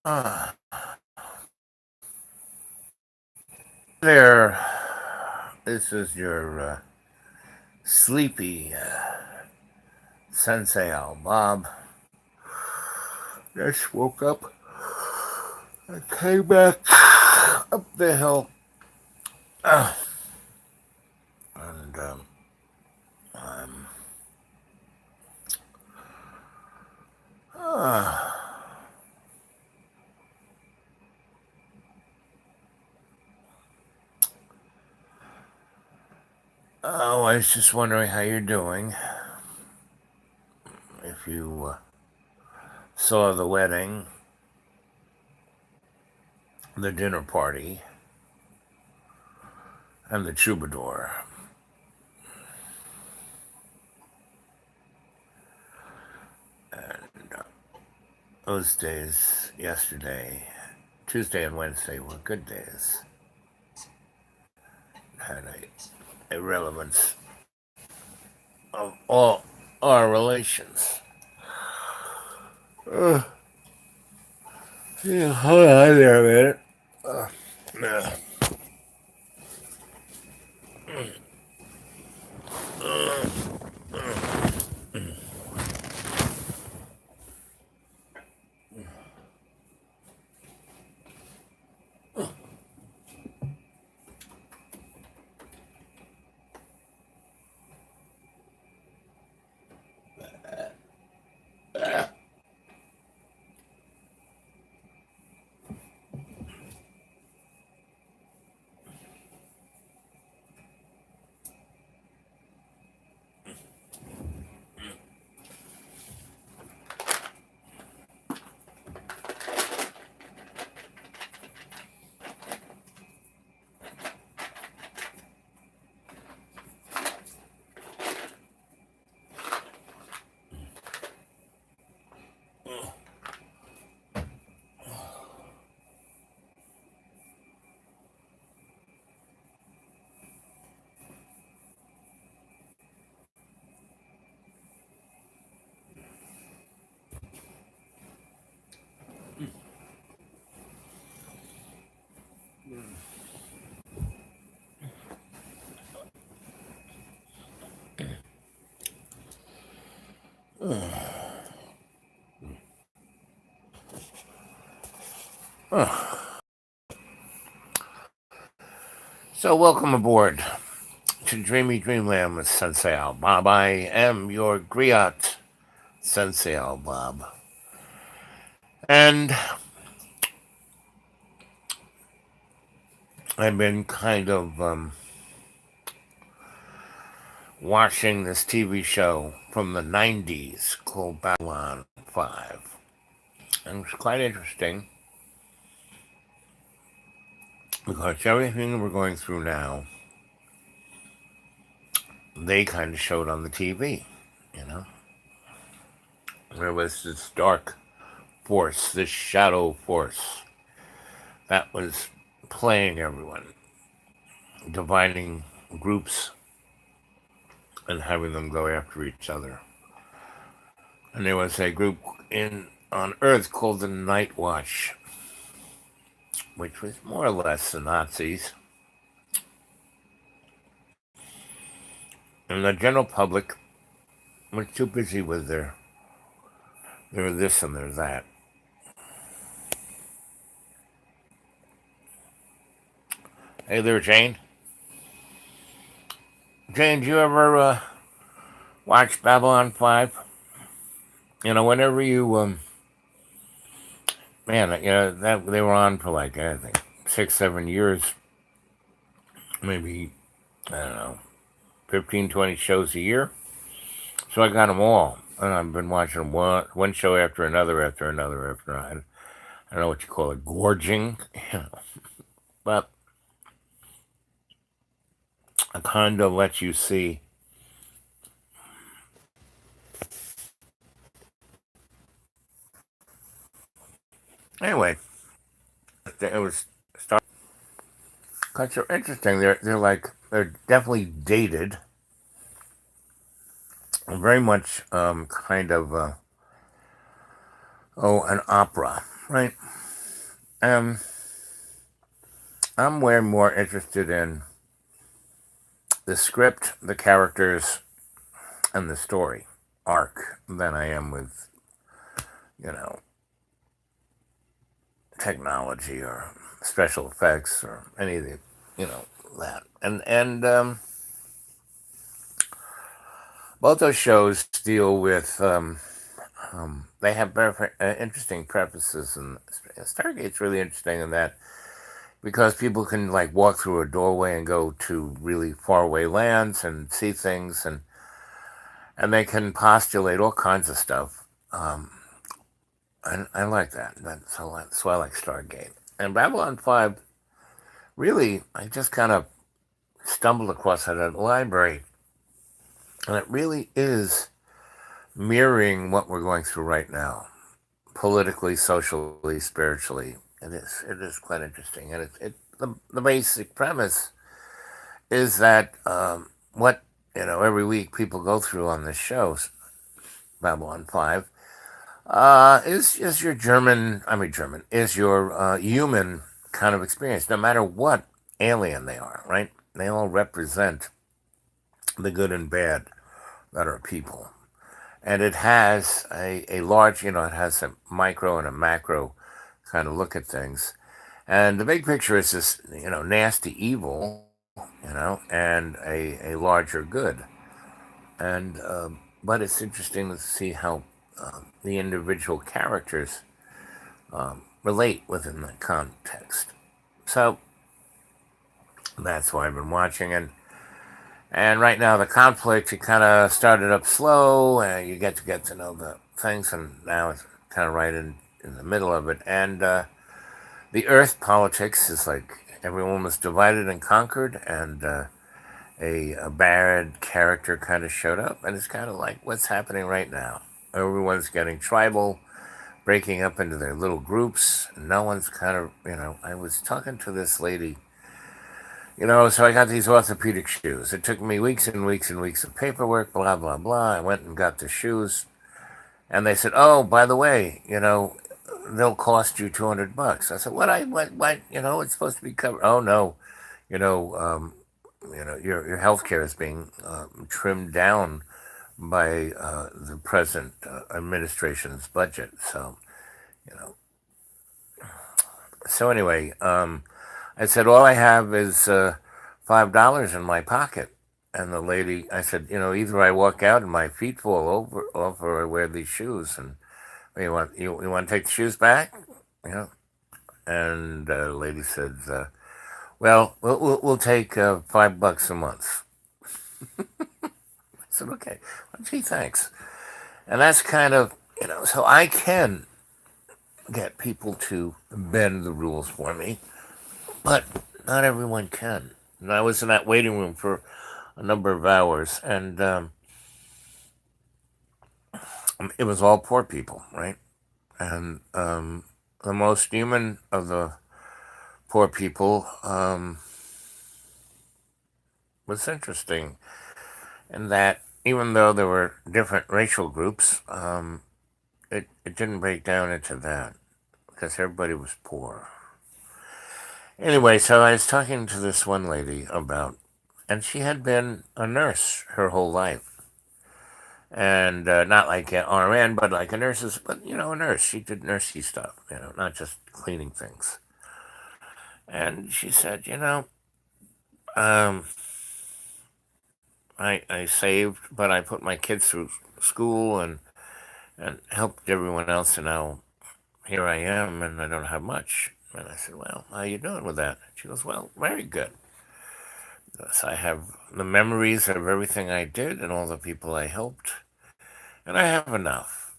Uh, there. This is your sleepy Sensei Al Bob. Just woke up. I came back up the hill. Uh, and I'm. Uh, oh, I was just wondering how you're doing. If you saw the wedding, the dinner party, and the troubadour. And those days, yesterday, Tuesday and Wednesday, were good days. Had a relevance of all our relations. Uh, yeah, hold on there a minute. Uh, So, welcome aboard to Dreamy Dreamland with Sensei Al Bob. I am your griot, Sensei Al Bob. And I've been kind of watching this TV show from the 90s called Babylon 5. And it's quite interesting because everything we're going through now, they kind of showed on the TV, you know? There was this dark force, this shadow force that was playing everyone, dividing groups and having them go after each other. And there was a group on Earth called the Night Watch, which was more or less the Nazis. And the general public was too busy with their this and their that. Hey there, Jane. Jane, do you ever watch Babylon 5? You know, whenever you man, you know that they were on for like I think 6, 7 years, maybe I don't know, 15, 20 shows a year. So I got them all, and I've been watching them one show after another, after another, after another. I don't know what you call it, gorging, but it kind of lets you see. Anyway, it was because they're interesting. They're definitely dated, very much kind of an opera. right? Um, I'm way more interested in the script, the characters, and the story arc than I am with, you know, technology or special effects or any of the, you know, that. And both those shows deal with. They have very interesting prefaces, and Stargate's really interesting in that because people can like walk through a doorway and go to really faraway lands and see things, and they can postulate all kinds of stuff. Um, I like that. That's why I like Stargate. And Babylon 5, really, I just kind of stumbled across it at a library, and it really is mirroring what we're going through right now, politically, socially, spiritually. It is quite interesting, and the basic premise is that what every week people go through on this show, Babylon 5, is your German is your human kind of experience, no matter what alien they are, right? They all represent the good and bad that are people. And it has a large, it has a micro and a macro kind of look at things. And the big picture is this, nasty evil, and a larger good. And but it's interesting to see how the individual characters relate within the context. So that's why I've been watching. And right now the conflict, it kind of started up slow, and you get to know the things, and now it's kind of right in the middle of it. And the Earth politics is like everyone was divided and conquered, and a bad character kind of showed up, and it's kind of like what's happening right now. Everyone's getting tribal, breaking up into their little groups. No one's kind of, I was talking to this lady, so I got these orthopedic shoes. It took me weeks and weeks and weeks of paperwork, blah, blah, blah. I went and got the shoes, and they said, oh, by the way, they'll cost you $200. I said, what, it's supposed to be covered. Oh, no, you know, um, your health care is being trimmed down by the present administration's budget. You know, so anyway, I said, all I have is $5 in my pocket. And the lady, I said, either I walk out and my feet fall over, off, or I wear these shoes. And you want to take the shoes back? You know. And the lady said, well, we'll take $5 a month. I said, okay. Well, gee, thanks. And that's kind of, so I can get people to bend the rules for me, but not everyone can. And I was in that waiting room for a number of hours, and it was all poor people, right? And the most human of the poor people was interesting in that even though there were different racial groups, it didn't break down into that because everybody was poor. Anyway, so I was talking to this one lady about, and she had been a nurse her whole life. And not like an RN, but like a nurse's, but a nurse. She did nursey stuff, not just cleaning things. And she said, um, I saved, but I put my kids through school and helped everyone else, and now here I am, and I don't have much. And I said, well, how are you doing with that? She goes, well, very good. So I have the memories of everything I did and all the people I helped, and I have enough.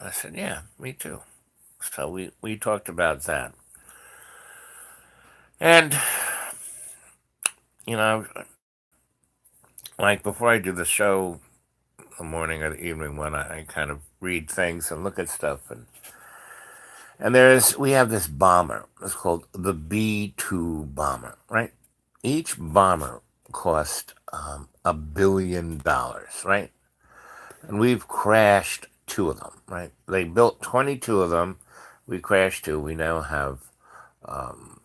I said, yeah, me too. So we talked about that. And, you know, like before I do the show, the morning or the evening one, I kind of read things and look at stuff. And we have this bomber. It's called the B-2 bomber, right? Each bomber cost $1 billion, right? And we've crashed two of them, right? They built 22 of them. We crashed two. We now have um,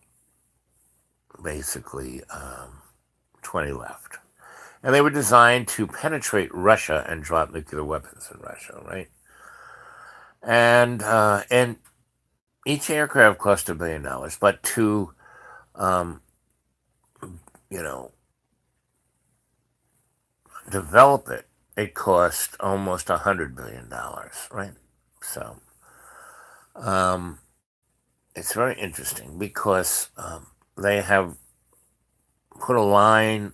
basically 20 left. And they were designed to penetrate Russia and drop nuclear weapons in Russia, right? And each aircraft cost $1 billion, but to um, you know develop it, it cost almost $100 billion, right? So um, it's very interesting because they have put a line.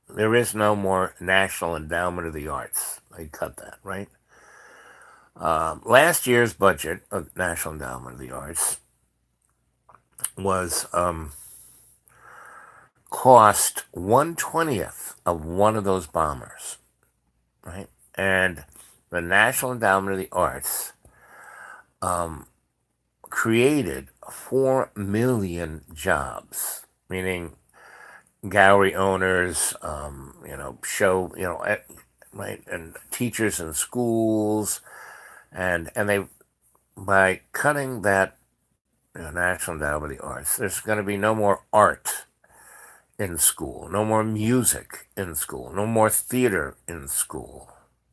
There is no more National Endowment of the Arts. They cut that, right? Last year's budget of National Endowment of the Arts was cost 1/20th of one of those bombers, right? And the National Endowment of the Arts um, created 4 million jobs, meaning gallery owners, right, and teachers in schools, and they by cutting that National Endowment of the Arts, there's going to be no more art in school, no more music in school, no more theater in school,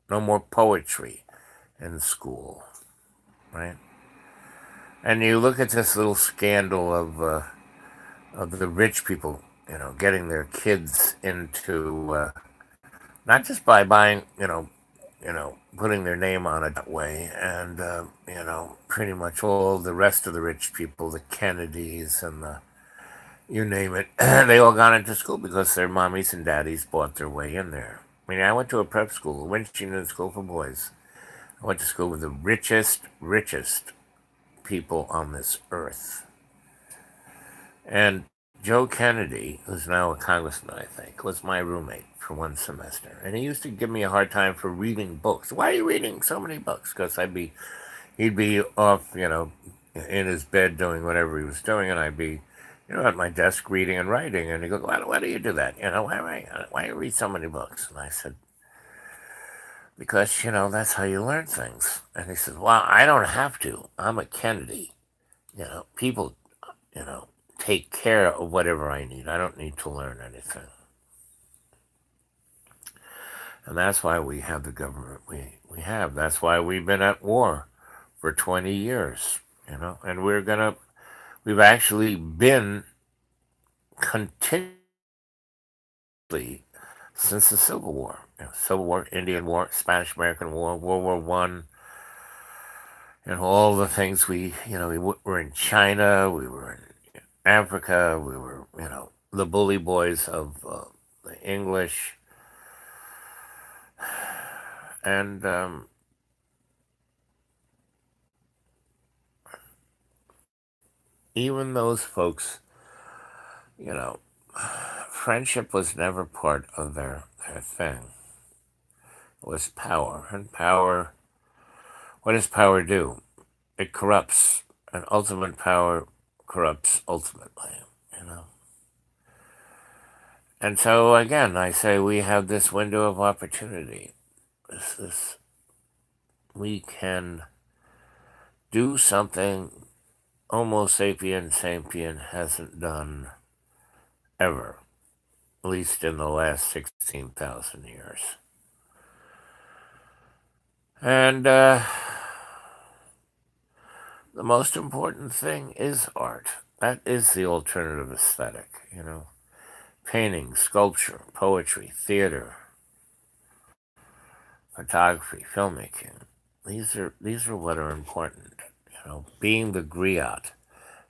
no more poetry in school, right? And you look at this little scandal of the rich people, getting their kids into not just by buying, putting their name on it that way, and pretty much all the rest of the rich people, the Kennedys and the you name it, they all got into school because their mommies and daddies bought their way in there. I mean, I went to a prep school, a Winchendon School for Boys. I went to school with the richest people on this earth. And Joe Kennedy, who's now a congressman, I think, was my roommate for one semester. And he used to give me a hard time for reading books. Why are you reading so many books? Because he'd be off, in his bed doing whatever he was doing, and I'd be, at my desk reading and writing. And he goes, why do you do that? Why do you read so many books? And I said, because, that's how you learn things. And he said, well, I don't have to. I'm a Kennedy. People, you know, take care of whatever I need. I don't need to learn anything. And that's why we have the government we have. That's why we've been at war for 20 years, and we've actually been continually since the Civil War. Civil War, Indian War, Spanish American War, World War One, and all the things we were in China, we were in Africa, we were, the bully boys of the English, and even those folks, you know, friendship was never part of their thing. It was power. And power, what does power do? It corrupts. And ultimate power corrupts ultimately, you know. And so again, I say we have this window of opportunity. We can do something Homo sapien hasn't done ever, at least in the last 16,000 years. And the most important thing is art. That is the alternative aesthetic, Painting, sculpture, poetry, theater, photography, filmmaking. These are what are important, Being the griot,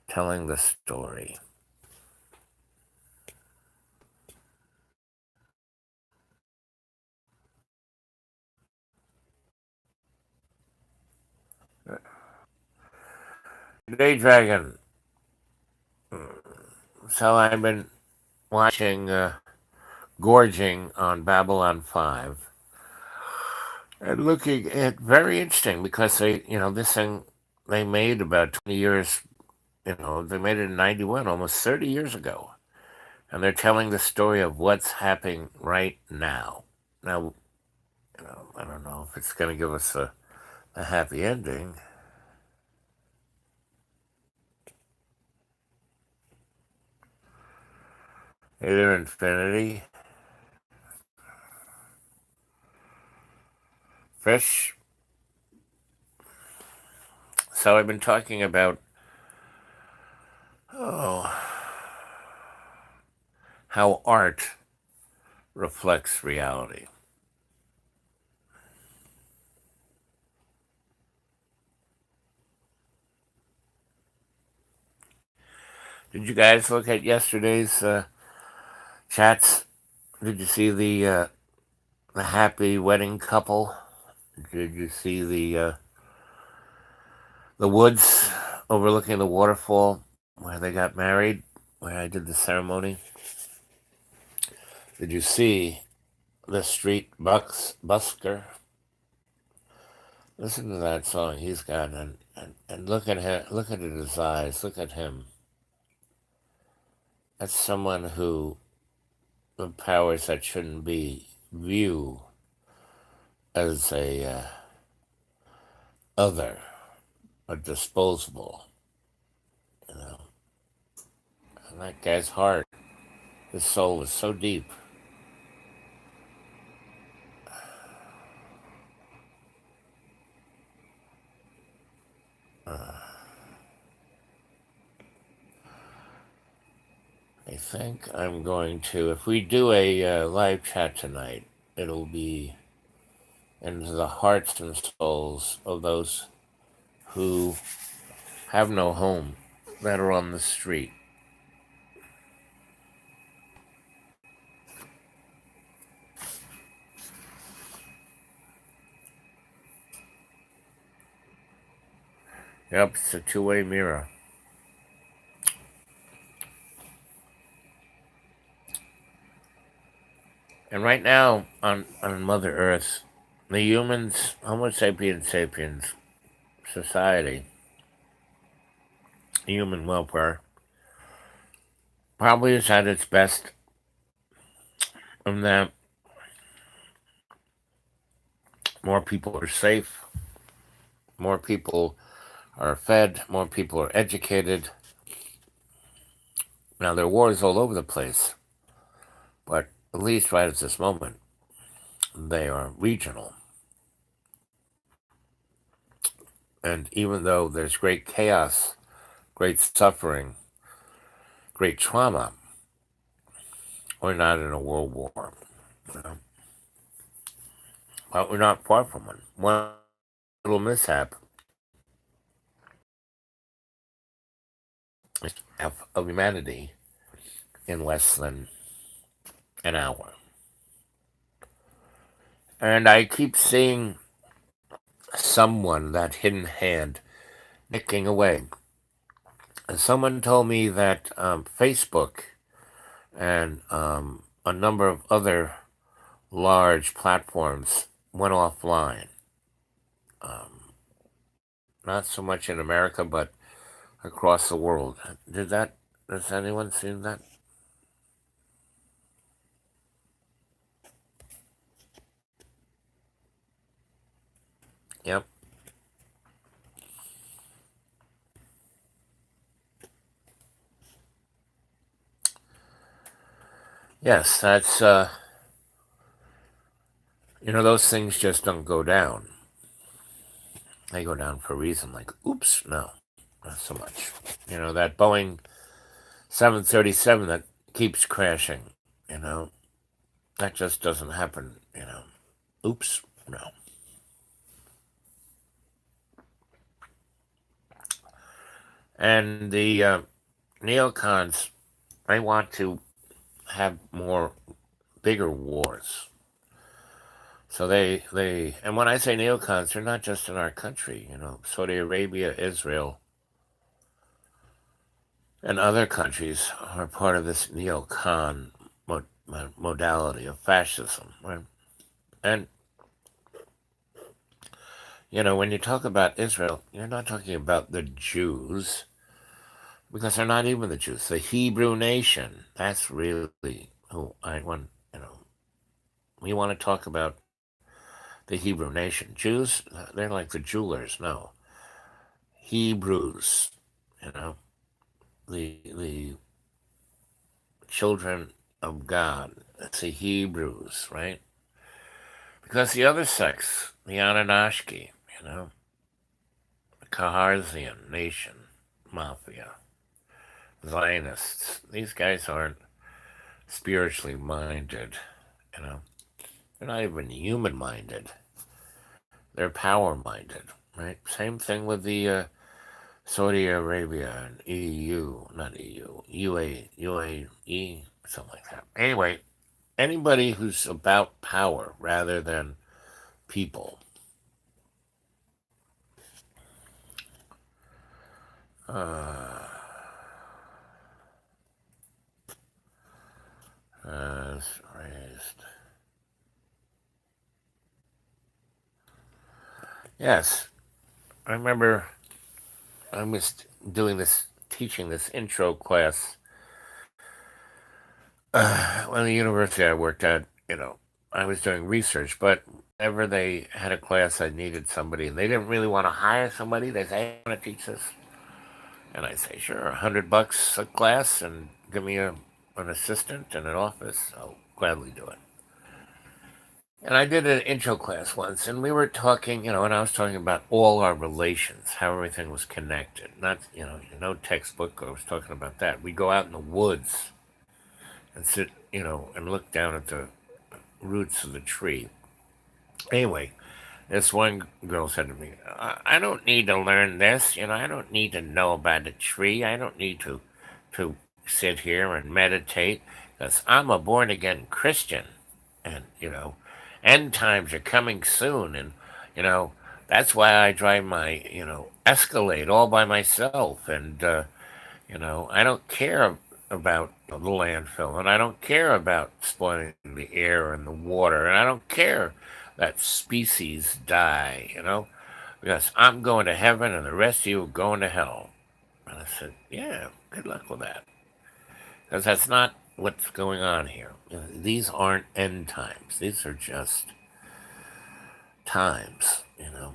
telling the story. Day Dragon. So I've been watching Gorging on Babylon 5 and looking at very interesting because this thing they made about 20 years, they made it in 91, almost 30 years ago. And they're telling the story of what's happening right now. Now, I don't know if it's going to give us a happy ending, Hey there, Infinity. Fish. So I've been talking about, oh, how art reflects reality. Did you guys look at yesterday's chats? Did you see the happy wedding couple? Did you see the woods overlooking the waterfall where they got married, where I did the ceremony? Did you see the street busker? Listen to that song he's got, and look at him. Look at his eyes. Look at him. That's someone who the powers that shouldn't be view as a other or disposable. You know, and that guy's heart, his soul is so deep. I think I'm going to, if we do a live chat tonight, it'll be into the hearts and souls of those who have no home, that are on the street. Yep, it's a two-way mirror. And right now on Mother Earth, the humans, Homo sapiens sapiens society, human welfare, probably is at its best in that more people are safe, more people are fed, more people are educated. Now, there are wars all over the place, but at least right at this moment, they are regional. And even though there's great chaos, great suffering, great trauma, we're not in a world war. You know? But we're not far from one. One little mishap of humanity in less than an hour. And I keep seeing someone, that hidden hand, nicking away. And someone told me that Facebook and a number of other large platforms went offline. Um, Not so much in America, but across the world. Has anyone seen that? Yep. Yes, that's, those things just don't go down. They go down for a reason, like, oops, no, not so much. That Boeing 737 that keeps crashing, you know, that just doesn't happen. Oops, no. And the neocons, they want to have more bigger wars. So and when I say neocons, they're not just in our country. Saudi Arabia, Israel, and other countries are part of this neocon modality of fascism. Right? And when you talk about Israel, you're not talking about the Jews, because they're not even the Jews. The Hebrew nation, that's really who I want. We want to talk about the Hebrew nation. Jews, they're like the jewelers. No, Hebrews, the children of God. It's the Hebrews, right? Because the other sects, the Anunnaki, the Kaharzian nation, mafia, Zionists, these guys aren't spiritually minded, you know. They're not even human minded. They're power minded, right? Same thing with the Saudi Arabia and EU, not EU, UAE, something like that. Anyway, anybody who's about power rather than people. Uh, raised. Yes, I remember I was doing this, teaching this intro class when the university I worked at, I was doing research, but whenever they had a class, I needed somebody, and they didn't really want to hire somebody. They say, "Hey, I want to teach this," and I say, "Sure, $100 a class, and give me an assistant and an office. I'll gladly do it." And I did an intro class once, and we were talking, and I was talking about all our relations, how everything was connected. Not, no textbook. I was talking about that. We go out in the woods and sit, and look down at the roots of the tree. Anyway, this one girl said to me, "I don't need to learn this. I don't need to know about a tree. I don't need to sit here and meditate because I'm a born again Christian, and end times are coming soon, and you know that's why I drive my Escalade all by myself, and I don't care about the landfill, and I don't care about spoiling the air and the water, and I don't care that species die, because I'm going to heaven and the rest of you are going to hell." And I said, "Yeah, good luck with that, because that's not what's going on here. These aren't end times. These are just times, and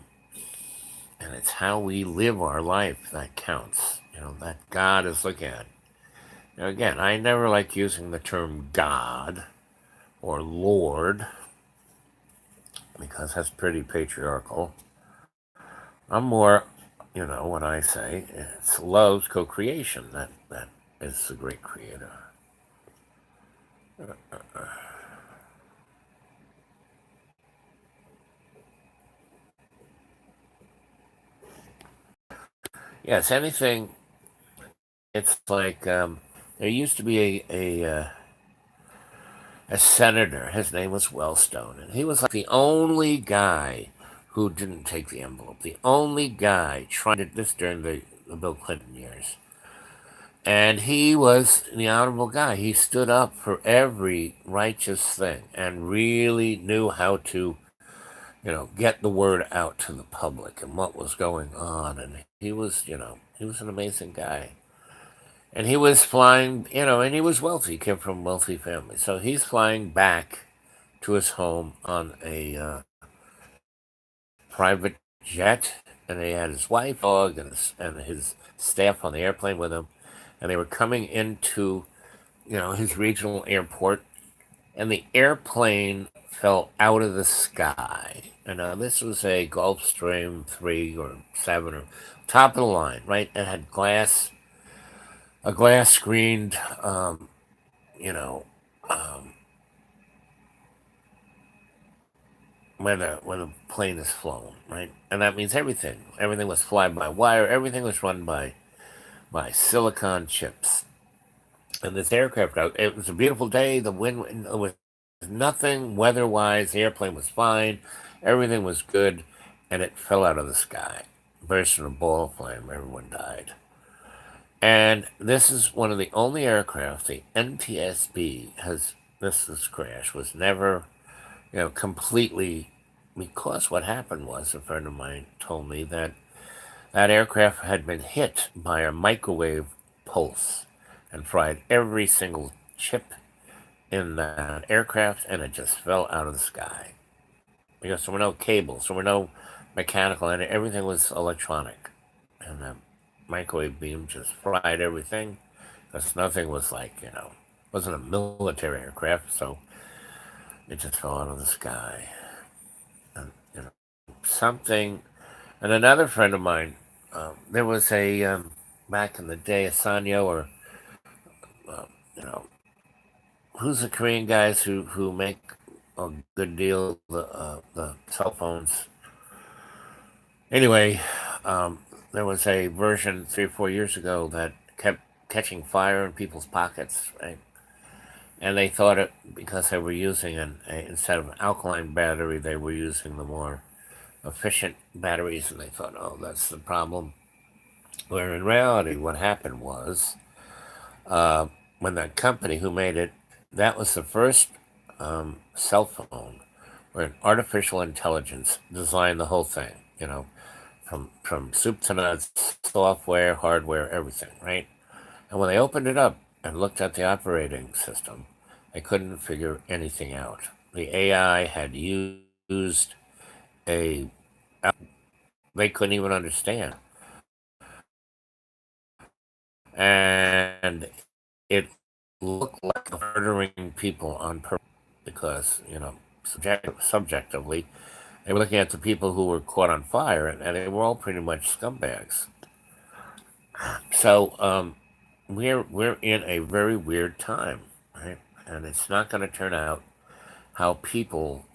it's how we live our life that counts, that God is looking at." Now, again, I never like using the term God or Lord because that's pretty patriarchal. I'm more, what I say, it's love's co-creation that is the great creator. Yes, anything. It's like there used to be a senator. His name was Wellstone, and he was like the only guy who didn't take the envelope. The only guy trying to this during the Bill Clinton years. And he was the honorable guy. He stood up for every righteous thing and really knew how to, get the word out to the public and what was going on. And he was an amazing guy. And he was flying, and he was wealthy. He came from a wealthy family. So he's flying back to his home on a private jet. And he had his wife, dog, and his staff on the airplane with him. And they were coming into, his regional airport. And the airplane fell out of the sky. And this was a Gulfstream 3 or 7 or top of the line, right? It had a glass screened, you know, um, when a plane is flown, right? And that means everything was fly by wire, everything was run by silicon chips. And this aircraft, it was a beautiful day. The wind, it was nothing weather-wise. The airplane was fine, everything was good, and it fell out of the sky, burst in a ball of flame. Everyone died. And this is one of the only aircraft the NTSB has. This crash was never, completely, because what happened was a friend of mine told me that that aircraft had been hit by a microwave pulse and fried every single chip in that aircraft, and it just fell out of the sky because there were no cables, there were no mechanical, and everything was electronic, and the microwave beam just fried everything because nothing was like wasn't a military aircraft, so it just fell out of the sky. And, something. And another friend of mine, there was back in the day, a Sanyo or uh, you know, who's the Korean guys who make a good deal the cell phones. Anyway, um, there was a version 3 or 4 years ago that kept catching fire in people's pockets, right? And they thought it because they were using instead of an alkaline battery, they were using the more efficient batteries, and they thought, oh, that's the problem. Where in reality, what happened was uh, when that company who made it, that was the first cell phone where an artificial intelligence designed the whole thing. From soup to nuts, software, hardware, everything, right? And when they opened it up and looked at the operating system, they couldn't figure anything out. The AI had used a they couldn't even understand, and it looked like murdering people on purpose because subjectively they were looking at the people who were caught on fire, and they were all pretty much scumbags. So we're in a very weird time, right? And it's not going to turn out how people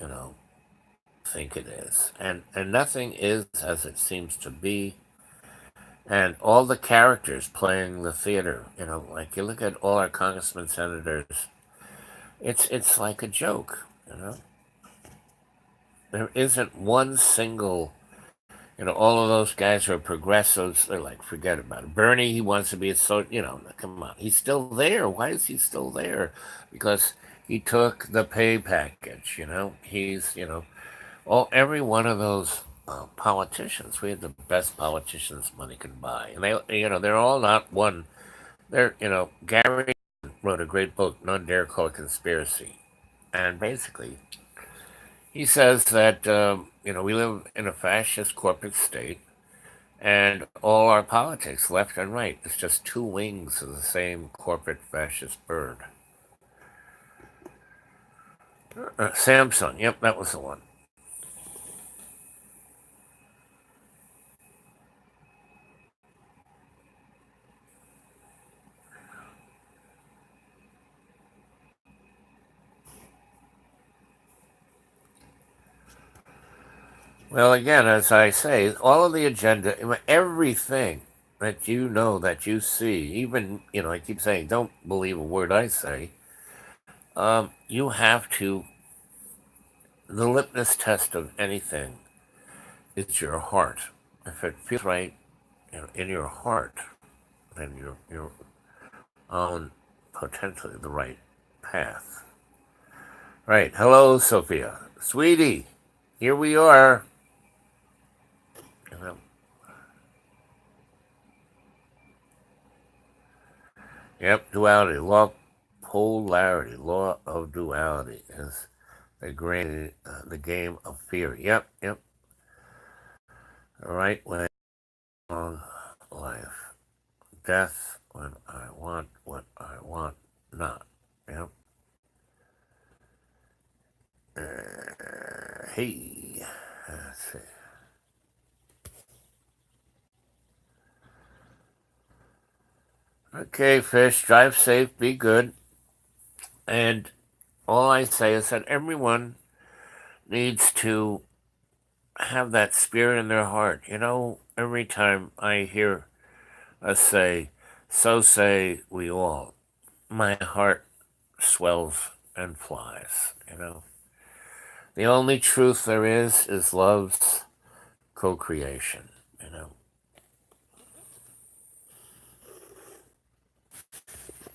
think it is, and nothing is as it seems to be. And all the characters playing the theater, like you look at all our congressmen, senators, it's like a joke, There isn't one single, all of those guys are progressives. They're like, forget about it. Bernie, he wants to be a come on, he's still there. Why is he still there? Because he took the pay package. Every one of those politicians. We had the best politicians money could buy, and they're all not one. Gary wrote a great book, None Dare Call It Conspiracy, and basically he says that we live in a fascist corporate state, and all our politics, left and right, is just two wings of the same corporate fascist bird. Samsung, yep, that was the one. Well, again, as I say, all of the agenda, everything that that you see, even, I keep saying, don't believe a word I say. You have to, the litmus test of anything is your heart. If it feels right, in your heart, then you're on potentially the right path. Right. Hello, Sophia. Sweetie, here we are. Yep, duality, polarity, law of duality is the game of fear. Yep, yep. Right way, long life, death when I want what I want not. Yep. Hey, let's see. Okay, fish, drive safe, be good, and all I say is that everyone needs to have that spirit in their heart. Every time I hear us say, so say we all, my heart swells and flies. The only truth there is love's co creation.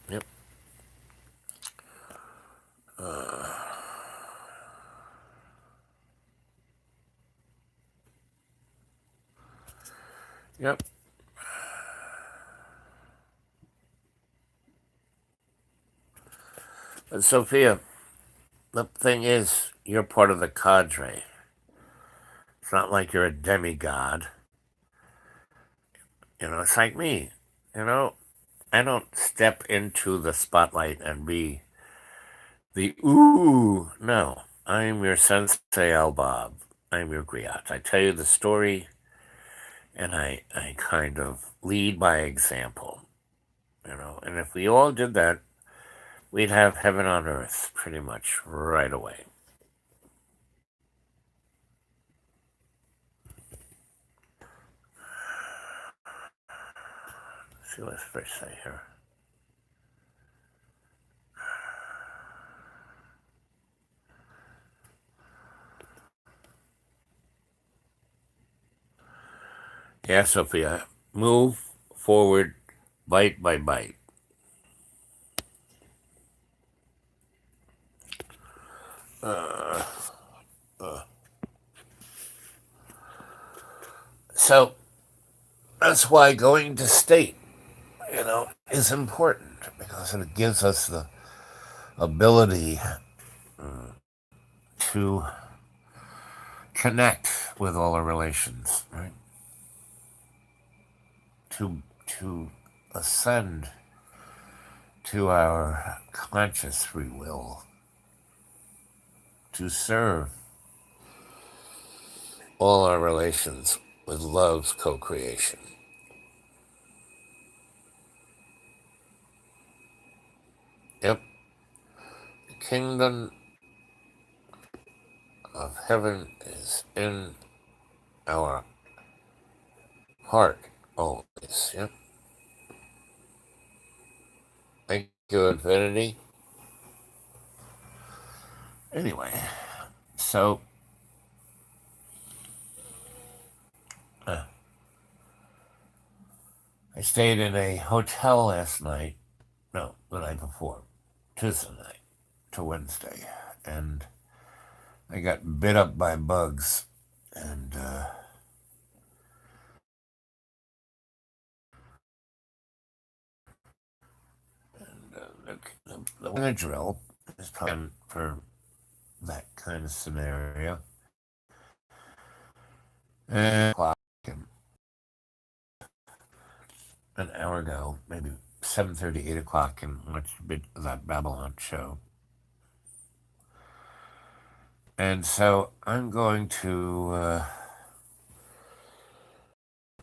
Yep. Uh, yep. But Sophia, the thing is, you're part of the cadre. It's not like you're a demigod. It's like me. You know, I don't step into the spotlight and be the ooh. No, I'm your Sensei Al Bob. I'm your griot. I tell you the story, and I kind of lead by example, you know. And if we all did that, we'd have heaven on earth pretty much right away. Let's see what's first say here. Yeah, Sophia, move forward bite by bite. Uh, uh. So that's why going to state, you know, is important because it gives us the ability to connect with all our relations, right? To ascend to our conscious free will, to serve all our relations with love's co-creation. Yep, the kingdom of heaven is in our heart always. Yep. Thank you, Infinity. Anyway, so uh, I stayed in a hotel last night. No, the night before, Tuesday night to Wednesday, and I got bit up by bugs, and the Benadryl is probably for that kind of scenario. And an hour ago, maybe 7:30, 8 o'clock, and watched a bit of that Babylon show. And so I'm going to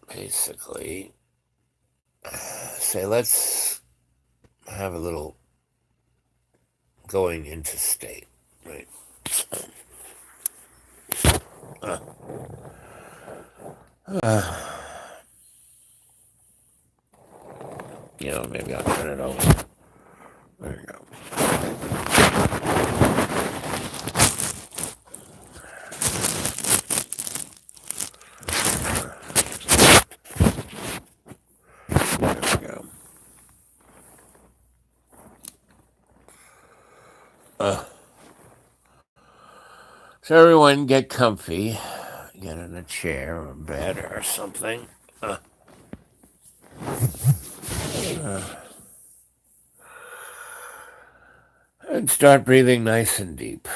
basically say, let's have a little going into state, right? Uh, uh, maybe I'll turn it over. There you go. There we go. Uh, so everyone get comfy, get in a chair or bed or something. Uh, and start breathing nice and deep.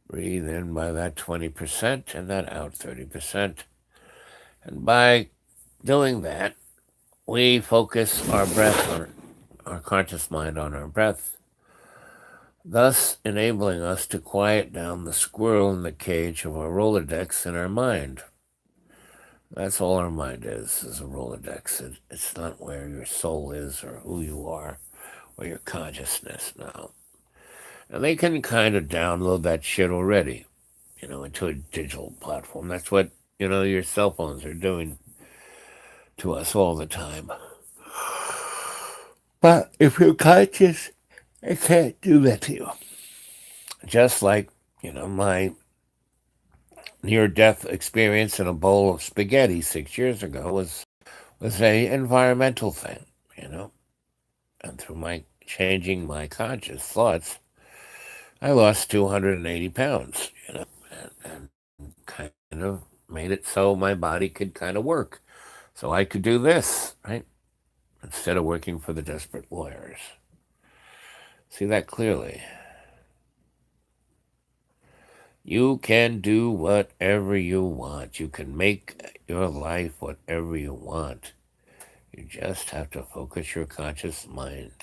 Breathe in by that 20% and that out 30%. And by doing that, we focus our breath on our conscious mind on our breath, thus enabling us to quiet down the squirrel in the cage of our Rolodex in our mind. That's all our mind is a Rolodex. It's not where your soul is or who you are or your consciousness now. And they can kind of download that shit already, into a digital platform. That's what, your cell phones are doing to us all the time. But if you're conscious, it can't do that to you. Just like, my near death experience in a bowl of spaghetti 6 years ago was a environmental thing, you know. And through my changing my conscious thoughts, I lost 280 pounds, and kind of made it so my body could kind of work. So I could do this, right? Instead of working for the desperate lawyers. See that clearly. You can do whatever you want. You can make your life whatever you want. You just have to focus your conscious mind.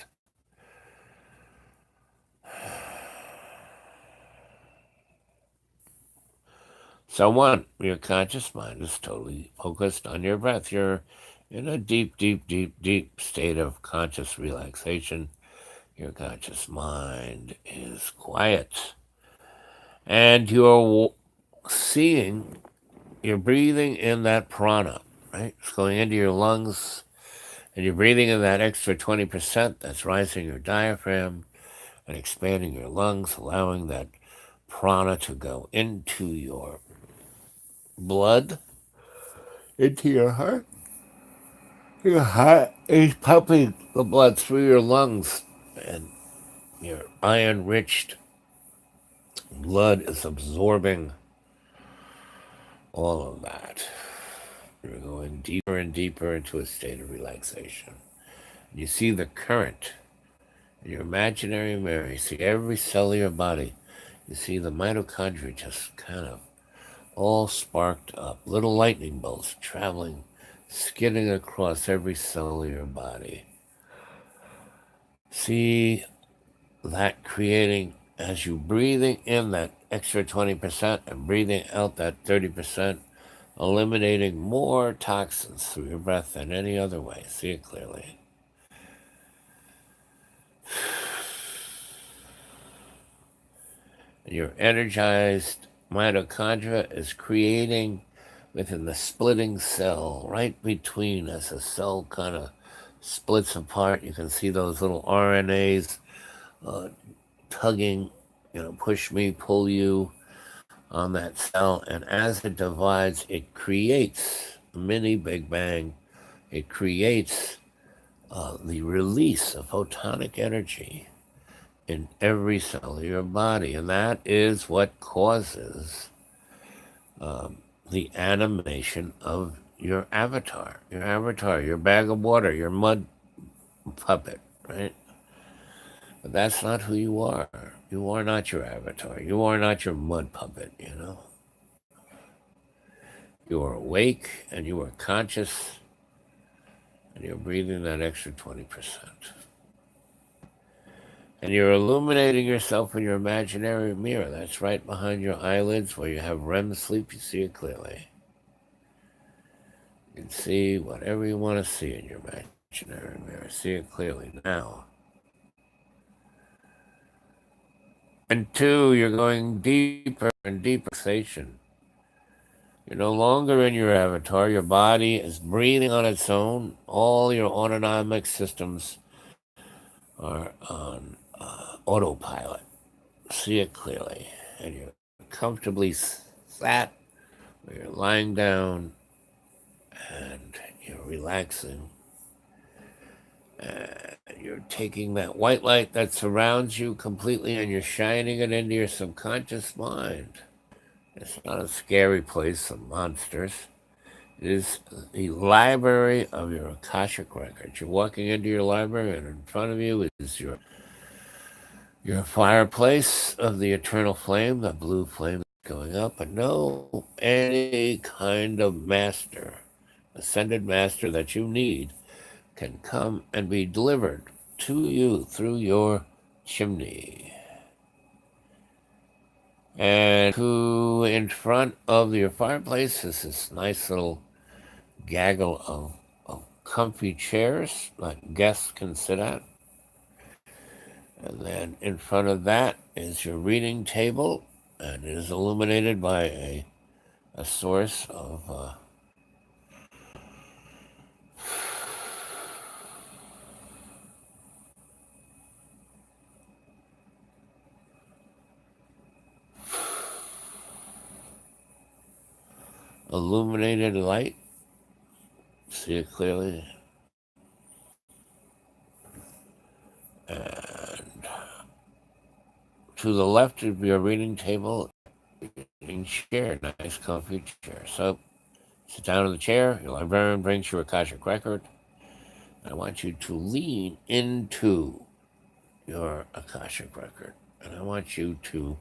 So, one, your conscious mind is totally focused on your breath. You're in a deep, deep, deep, deep state of conscious relaxation. Your conscious mind is quiet. And you're seeing, you're breathing in that prana, right? It's going into your lungs, and you're breathing in that extra 20% that's rising your diaphragm and expanding your lungs, allowing that prana to go into your blood, into your heart. Your heart is pumping the blood through your lungs, and your iron rich blood is absorbing all of that. You're going deeper and deeper into a state of relaxation. You see the current in your imaginary mirror. You see every cell of your body. You see the mitochondria just kind of all sparked up. Little lightning bolts traveling, skidding across every cell of your body. See that creating, as you breathing in that extra 20% and breathing out that 30%, eliminating more toxins through your breath than any other way. See it clearly. Your energized mitochondria is creating within the splitting cell, right between, as a cell kind of splits apart. You can see those little RNAs tugging, push me, pull you on that cell. And as it divides, it creates a mini Big Bang. It creates the release of photonic energy in every cell of your body. And that is what causes the animation of your avatar, your bag of water, your mud puppet, right? But that's not who you are. You are not your avatar. You are not your mud puppet. You are awake and you are conscious and you're breathing that extra 20%. And you're illuminating yourself in your imaginary mirror. That's right behind your eyelids where you have REM sleep. You see it clearly. You can see whatever you want to see in your imaginary mirror. See it clearly now. And two, you're going deeper and deeper relaxation. You're no longer in your avatar. Your body is breathing on its own. All your autonomic systems are on autopilot. See it clearly. And you're comfortably sat, where you're lying down and you're relaxing. And you're taking that white light that surrounds you completely and you're shining it into your subconscious mind. It's not a scary place of monsters. It is the library of your Akashic records. You're walking into your library, and in front of you is your fireplace of the eternal flame, the blue flame going up. But no, any kind of master, ascended master that you need, can come and be delivered to you through your chimney. And who in front of your fireplace is this nice little gaggle of comfy chairs that guests can sit at. And then in front of that is your reading table, and it is illuminated by a source of illuminated light. See it clearly. And to the left of your reading table, reading chair, nice comfy chair. So sit down in the chair, your librarian brings you a Akashic record. I want you to lean into your Akashic record. And I want you to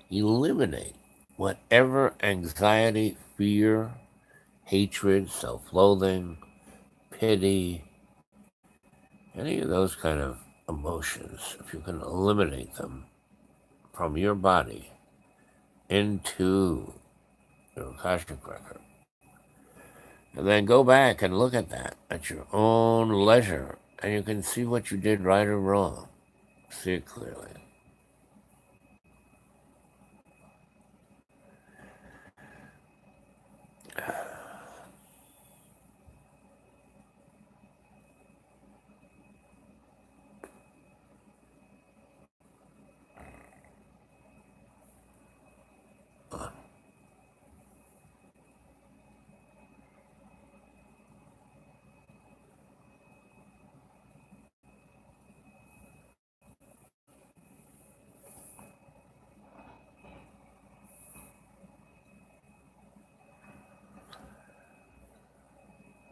eliminate whatever anxiety, fear, hatred, self loathing, pity, any of those kind of emotions, if you can eliminate them from your body into your Akashic record, and then go back and look at that at your own leisure, and you can see what you did right or wrong. See it clearly.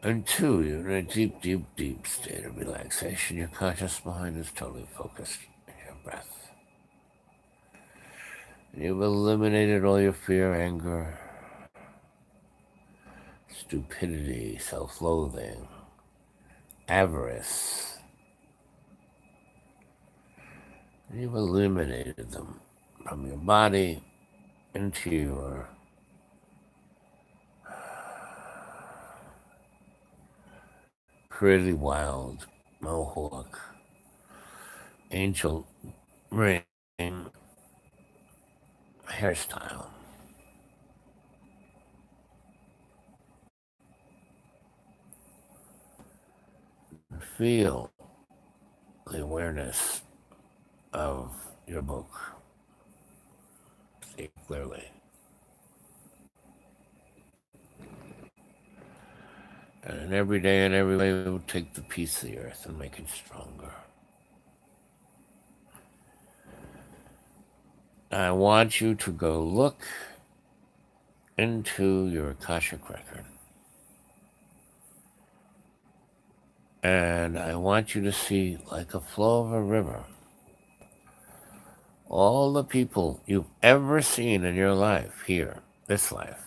And two, you're in a deep, deep, deep state of relaxation. Your conscious mind is totally focused on your breath. And you've eliminated all your fear, anger, stupidity, self-loathing, avarice. And you've eliminated them from your body into your pretty wild mohawk angel ring hairstyle. Feel the awareness of your book. See clearly. And in every day and every way, we will take the piece of the earth and make it stronger. I want you to go look into your Akashic record. And I want you to see, like a flow of a river, all the people you've ever seen in your life here, this life.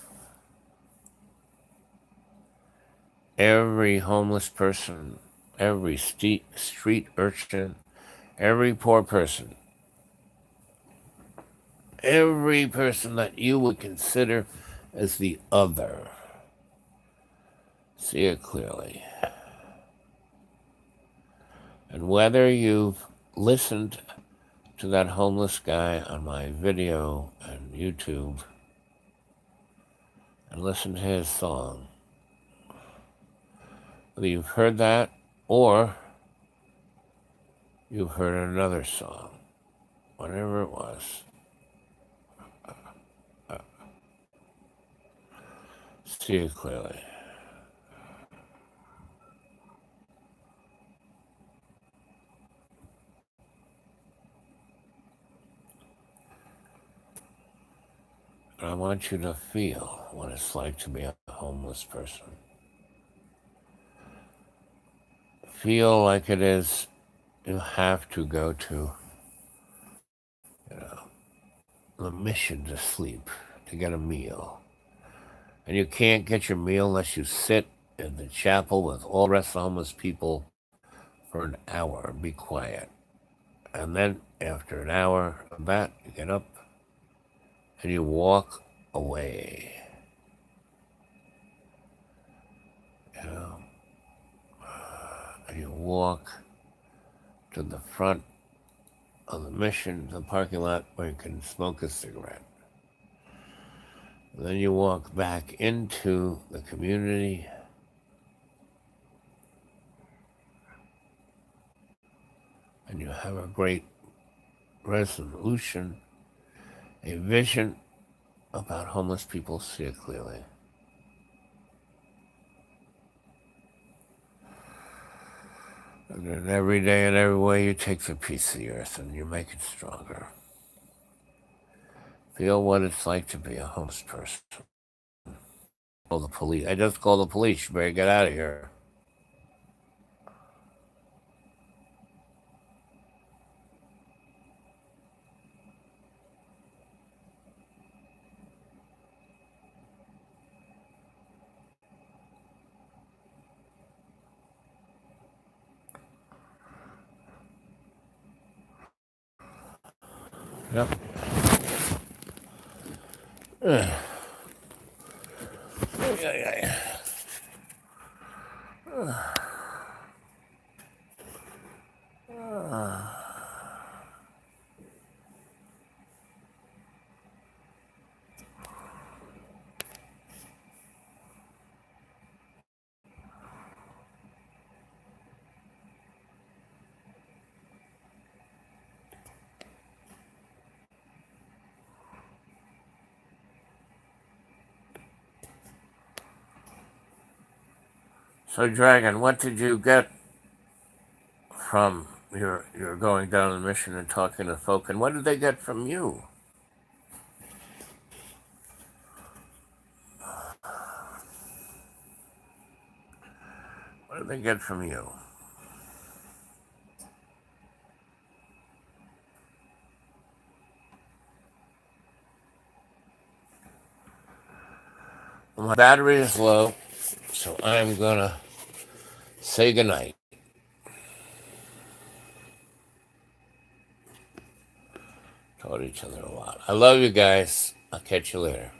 Every homeless person, every street urchin, every poor person, every person that you would consider as the other. See it clearly. And whether you've listened to that homeless guy on my video on YouTube and listened to his song, whether you've heard that or you've heard another song, whatever it was, see it clearly. And I want you to feel what it's like to be a homeless person. Feel like it is you have to go to, the mission to sleep, to get a meal. And you can't get your meal unless you sit in the chapel with all the rest of the homeless people for an hour and be quiet. And then after an hour of that, you get up and you walk away. And you walk to the front of the mission, the parking lot where you can smoke a cigarette. And then you walk back into the community. And you have a great resolution, a vision about homeless people. See it clearly. And then every day and every way you take the piece of the earth and you make it stronger. Feel what it's like to be a homeless person. Call the police. I just called the police. You better get out of here. Yep. Yeah, yeah, yeah. So, Dragon, what did you get from your going down the mission and talking to folk, and what did they get from you? What did they get from you? Well, my battery is low, so I'm gonna say goodnight. Taught each other a lot. I love you guys. I'll catch you later.